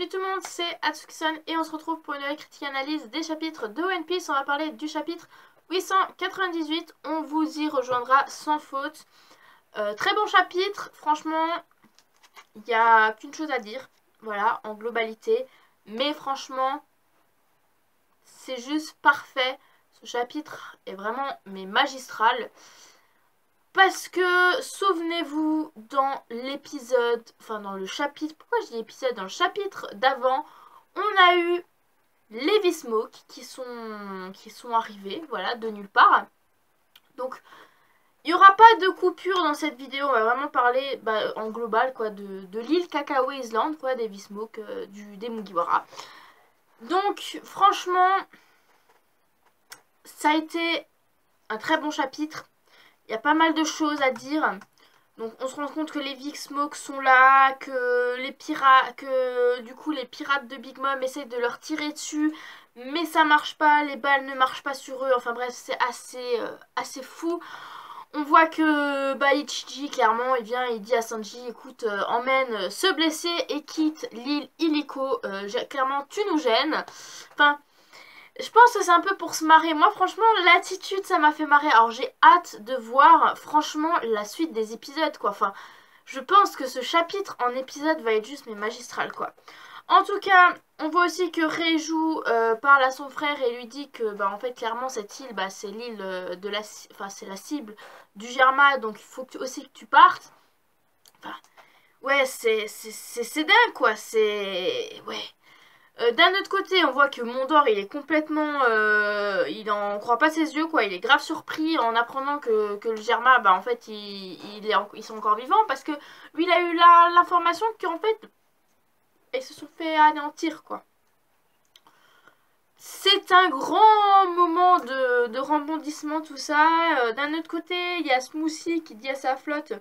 Salut tout le monde, c'est Atsuki-san et on se retrouve pour une nouvelle critique analyse des chapitres de One Piece. On va parler du chapitre 898, on vous y rejoindra sans faute. Très bon chapitre, franchement, il n'y a qu'une chose à dire, voilà, en globalité. Mais franchement, c'est juste parfait. Ce chapitre est vraiment magistral. Parce que, souvenez-vous, dans l'épisode, enfin dans le chapitre, pourquoi je dis épisode, dans le chapitre d'avant, on a eu les V-Smoke qui sont arrivés, voilà, de nulle part. Donc, il n'y aura pas de coupure dans cette vidéo, on va vraiment parler en global, quoi, de l'île Kakao Island, quoi, des V-Smoke, des Mugiwara. Donc, franchement, ça a été un très bon chapitre. Il y a pas mal de choses à dire. Donc on se rend compte que les V-Smoke sont là, que les pirates, du coup les pirates de Big Mom essayent de leur tirer dessus, mais ça marche pas, les balles ne marchent pas sur eux. Enfin bref, c'est assez fou. On voit que Ichiji, clairement, il vient, il dit à Sanji, écoute, emmène ce blessé et quitte l'île illico. Clairement, tu nous gênes. Enfin, je pense que c'est un peu pour se marrer. Moi, franchement, l'attitude, ça m'a fait marrer. Alors, j'ai hâte de voir, franchement, la suite des épisodes, quoi. Enfin, je pense que ce chapitre en épisode va être juste, mais magistral, quoi. En tout cas, on voit aussi que Reiju parle à son frère et lui dit que, en fait, clairement, cette île, c'est l'île de la... Enfin, c'est la cible du Germa, donc il faut aussi que tu partes. Enfin, ouais, c'est dingue, quoi. C'est... Ouais. D'un autre côté, on voit que Mondor, il est complètement... il en croit pas ses yeux, quoi. Il est grave surpris en apprenant que le Germa, en fait, ils sont encore vivants. Parce que lui, il a eu l'information qu'en fait, ils se sont fait anéantir, quoi. C'est un grand moment de rebondissement, tout ça. D'un autre côté, il y a Smoothie qui dit à sa flotte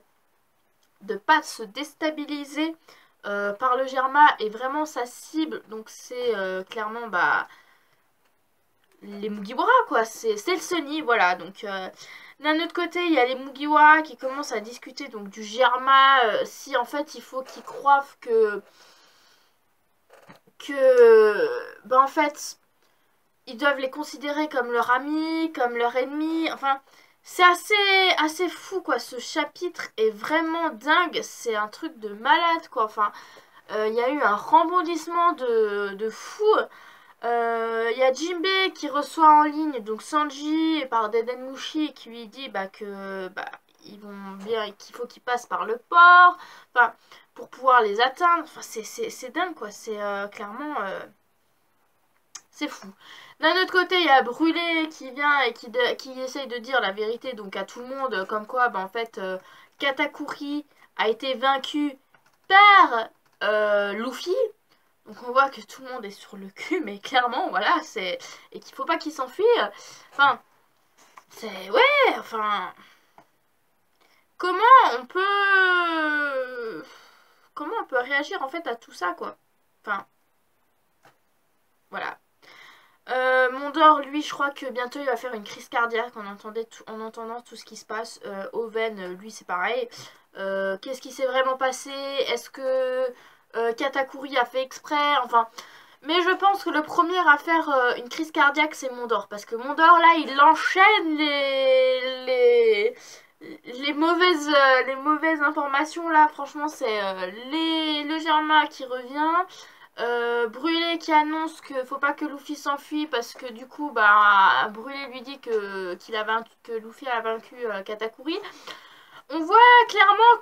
de pas se déstabiliser par le Germa et vraiment sa cible. Donc c'est clairement les Mugiwara, quoi. C'est le Sunny, voilà. Donc d'un autre côté, il y a les Mugiwara qui commencent à discuter donc du Germa, si en fait il faut qu'ils croient en fait ils doivent les considérer comme leurs amis, comme leurs ennemis. Enfin, c'est assez fou, quoi. Ce chapitre est vraiment dingue. C'est un truc de malade, quoi. Enfin, il y a eu un rebondissement de fou. Il y a Jinbei qui reçoit en ligne donc Sanji par Dedenmushi qui lui dit que ils vont bien, qu'il faut qu'ils passent par le port, enfin pour pouvoir les atteindre. Enfin c'est dingue, quoi. C'est clairement c'est fou. D'un autre côté, il y a Brûlé qui vient et qui essaye de dire la vérité donc à tout le monde, comme quoi en fait Katakuri a été vaincu par Luffy. Donc on voit que tout le monde est sur le cul, mais clairement, voilà, c'est... Et qu'il faut pas qu'il s'enfuit. Enfin, c'est... Ouais, enfin... Comment on peut... Comment on peut réagir, en fait, à tout ça, quoi. Enfin... Voilà. Mondor, lui, je crois que bientôt, il va faire une crise cardiaque en entendant tout ce qui se passe. Oven, lui, c'est pareil. Qu'est-ce qui s'est vraiment passé? Est-ce que Katakuri a fait exprès? Enfin... Mais je pense que le premier à faire une crise cardiaque, c'est Mondor. Parce que Mondor, là, il enchaîne les mauvaises informations. Là, franchement, c'est le Germa qui revient. Brûlé qui annonce qu'il faut pas que Luffy s'enfuit parce que du coup, Brûlé lui dit que Luffy a vaincu Katakuri. On voit clairement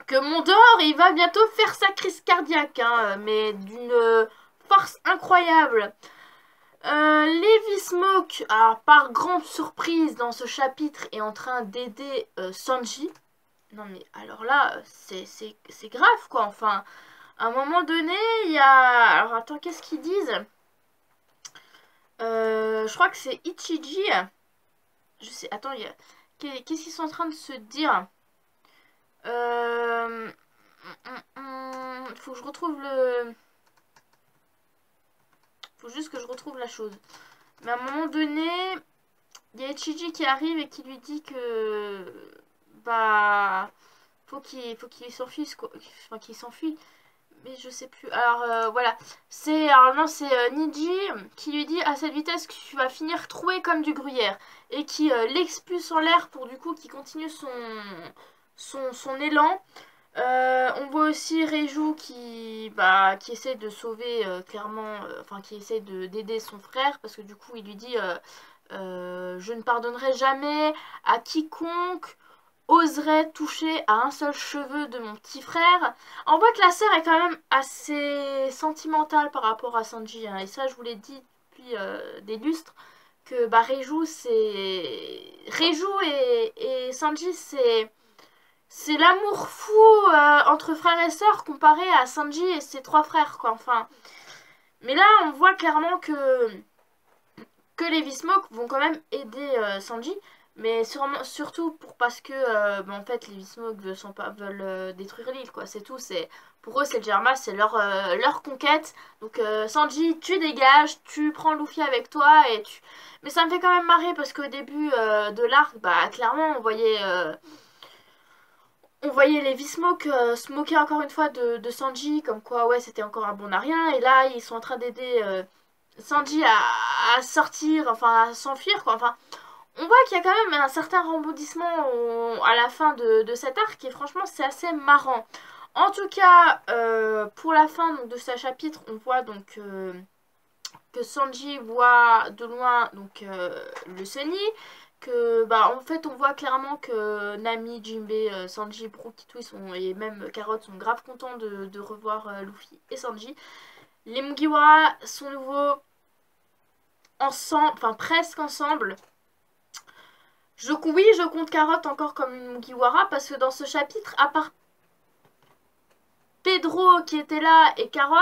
que Mondor, il va bientôt faire sa crise cardiaque, hein, mais d'une force incroyable. Levi Smoke, alors par grande surprise dans ce chapitre, est en train d'aider Sanji. Non mais alors là, c'est grave, quoi. Enfin, à un moment donné, il y a... Alors attends, qu'est-ce qu'ils disent? Je crois que c'est Ichiji. Je sais, attends, qu'est-ce qu'ils sont en train de se dire? Faut que je retrouve le... Faut juste que je retrouve la chose. Mais à un moment donné, il y a Ichiji qui arrive et qui lui dit que... faut qu'il s'enfuit, quoi. Enfin, qu'il s'enfuit. mais je sais plus. Alors voilà, alors non, c'est Niji qui lui dit à cette vitesse que tu vas finir troué comme du gruyère et qui l'expulse en l'air pour du coup qui continue son élan. On voit aussi Reiju qui essaie de sauver clairement, enfin qui essaie d'aider son frère parce que du coup il lui dit je ne pardonnerai jamais à quiconque oserait toucher à un seul cheveu de mon petit frère. On voit que la sœur est quand même assez sentimentale par rapport à Sanji, hein, et ça je vous l'ai dit depuis des lustres, que bah Reiju et Sanji c'est l'amour fou entre frères et sœurs comparé à Sanji et ses trois frères quoi, enfin. Mais là on voit clairement que les V-Smoke vont quand même aider Sanji, mais surtout parce que en fait les V-Smoke veulent détruire l'île quoi, c'est tout, pour eux c'est le Germa, c'est leur conquête. Donc Sanji, tu dégages, tu prends Luffy avec toi et tu. Mais ça me fait quand même marrer parce qu'au début de l'arc, bah clairement on voyait les V-Smoke se moquer encore une fois de Sanji, comme quoi ouais c'était encore un bon à rien, et là ils sont en train d'aider Sanji à sortir, enfin à s'enfuir quoi, enfin on voit qu'il y a quand même un certain rebondissement à la fin de cet arc et franchement c'est assez marrant. En tout cas pour la fin donc, de ce chapitre on voit donc que Sanji voit de loin donc le Sunny, que bah en fait on voit clairement que Nami, Jinbei, Sanji, Brook et même Carrot sont grave contents de revoir Luffy et Sanji. Les Mugiwara sont nouveaux ensemble, enfin presque ensemble. Oui, je compte Carrot encore comme une Mugiwara parce que dans ce chapitre, à part Pedro qui était là et Carrot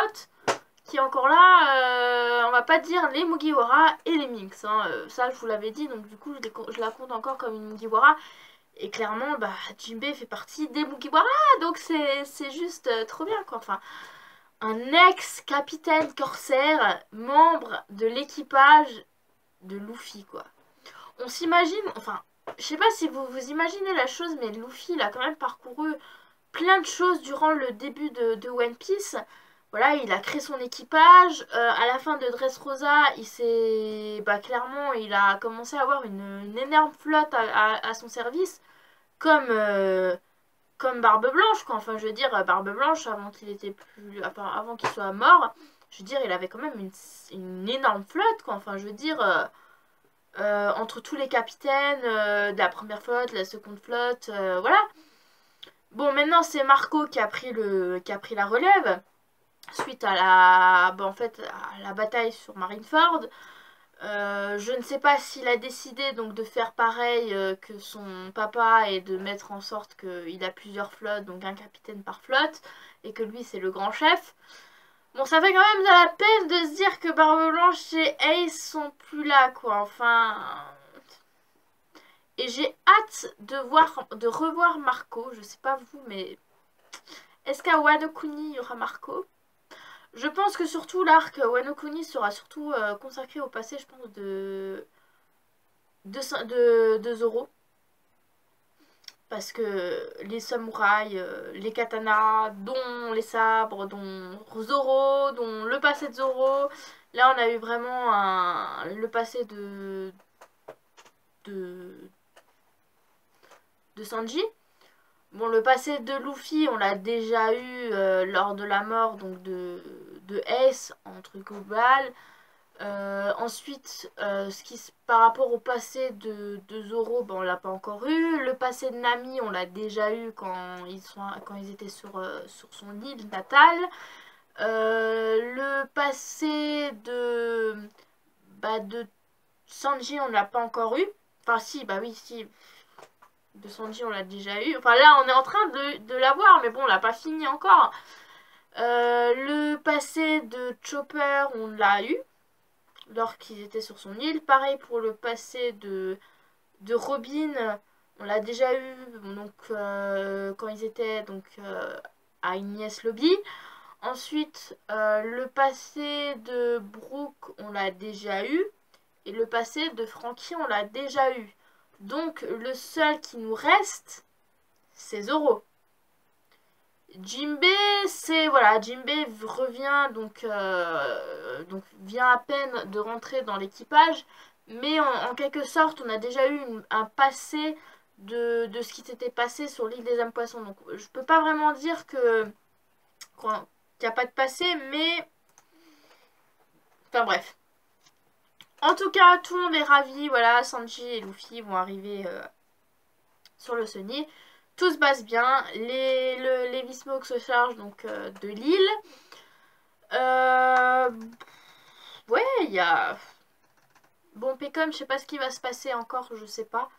qui est encore là, on va pas dire les Mugiwara et les Minx, hein. Ça je vous l'avais dit, donc du coup je la compte encore comme une Mugiwara. Et clairement, bah, Jinbei fait partie des Mugiwara, donc c'est juste trop bien quoi. Enfin, un ex-capitaine corsaire, membre de l'équipage de Luffy quoi. On s'imagine, enfin, je sais pas si vous vous imaginez la chose, mais Luffy il a quand même parcouru plein de choses durant le début de One Piece. Voilà, il a créé son équipage. À la fin de Dressrosa, clairement, il a commencé à avoir une énorme flotte à son service, comme comme Barbe Blanche, quoi. Enfin, je veux dire, Barbe Blanche avant qu'il soit mort, je veux dire, il avait quand même une énorme flotte, quoi. Enfin, je veux dire, entre tous les capitaines de la première flotte, la seconde flotte, voilà. Bon, maintenant c'est Marco qui a pris la relève suite à la bataille sur Marineford. Je ne sais pas s'il a décidé donc de faire pareil que son papa et de mettre en sorte qu'il a plusieurs flottes, donc un capitaine par flotte, et que lui c'est le grand chef. Bon, ça fait quand même de la peine de se dire que Barbe Blanche et Ace sont plus là, quoi. Enfin. Et j'ai hâte de revoir Marco. Je sais pas vous, mais est-ce qu'à Wano Kuni il y aura Marco? Je pense que surtout l'arc Wano Kuni sera surtout consacré au passé, je pense, de Zoro. Parce que les samouraïs, les katanas, dont les sabres, dont Zoro, dont le passé de Zoro. Là, on a eu vraiment le passé de Sanji. Bon, le passé de Luffy, on l'a déjà eu lors de la mort donc de Ace, en truc global. Ensuite, par rapport au passé de Zoro, ben, on l'a pas encore eu. Le passé de Nami, on l'a déjà eu quand ils étaient sur son île natale. Le passé de Sanji, on l'a pas encore eu. Enfin, si, bah oui, si. De Sanji, on l'a déjà eu. Enfin, là, on est en train de l'avoir, mais bon, on l'a pas fini encore. Le passé de Chopper, on l'a eu lorsqu'ils étaient sur son île. Pareil pour le passé de Robin, on l'a déjà eu donc quand ils étaient donc à Igneous Lobby. Ensuite, le passé de Brook, on l'a déjà eu. Et le passé de Franky, on l'a déjà eu. Donc, le seul qui nous reste, c'est Zoro. Jinbe, c'est voilà, Jinbe revient donc vient à peine de rentrer dans l'équipage, mais en quelque sorte on a déjà eu un passé de ce qui s'était passé sur l'île des âmes poissons. Donc je peux pas vraiment dire qu'il n'y a pas de passé, mais enfin bref. En tout cas, tout le monde est ravi. Voilà, Sanji et Luffy vont arriver sur le Sunny. Tout se passe bien. Les Vismog se chargent donc de l'île. Ouais, il y a... Bon, Pecom, je sais pas ce qui va se passer encore, je sais pas.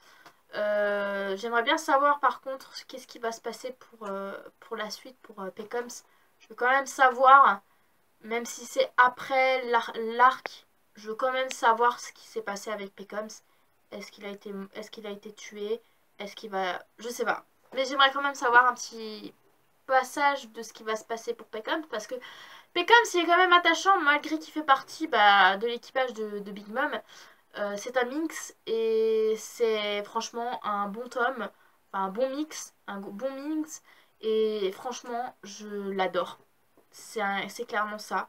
J'aimerais bien savoir par contre qu'est-ce qui va se passer pour la suite, pour Pecoms. Je veux quand même savoir, même si c'est après l'arc, je veux quand même savoir ce qui s'est passé avec Pecoms. Est-ce qu'il a été tué? Est-ce qu'il va... Je sais pas. Mais j'aimerais quand même savoir un petit passage de ce qui va se passer pour Pecoms, parce que Pecoms, il est quand même attachant, malgré qu'il fait partie de l'équipage de Big Mom. C'est un mix et c'est franchement un bon tome, enfin un bon mix et franchement je l'adore. C'est clairement ça.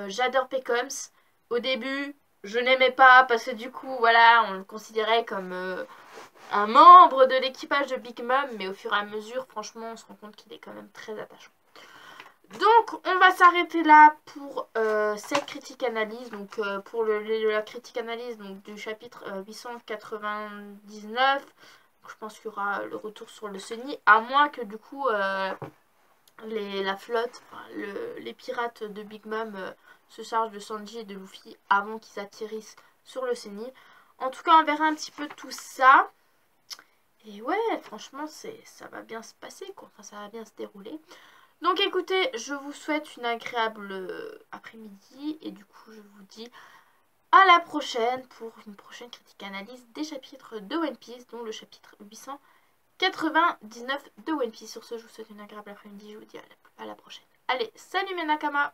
J'adore Pecoms. Au début, je n'aimais pas parce que du coup, voilà, on le considérait comme un membre de l'équipage de Big Mom, mais au fur et à mesure, franchement, on se rend compte qu'il est quand même très attachant. Donc on va s'arrêter là pour cette critique analyse, donc pour la critique analyse donc, du chapitre 899. Donc, je pense qu'il y aura le retour sur le Sunny, à moins que du coup la flotte, enfin, les pirates de Big Mom se chargent de Sanji et de Luffy avant qu'ils atterrissent sur le Sunny. En tout cas on verra un petit peu tout ça. Et ouais, franchement ça va bien se passer, quoi. Enfin ça va bien se dérouler. Donc écoutez, je vous souhaite une agréable après-midi et du coup je vous dis à la prochaine pour une prochaine critique analyse des chapitres de One Piece, dont le chapitre 899 de One Piece. Sur ce, je vous souhaite une agréable après-midi, je vous dis à la prochaine. Allez, salut mes Nakama!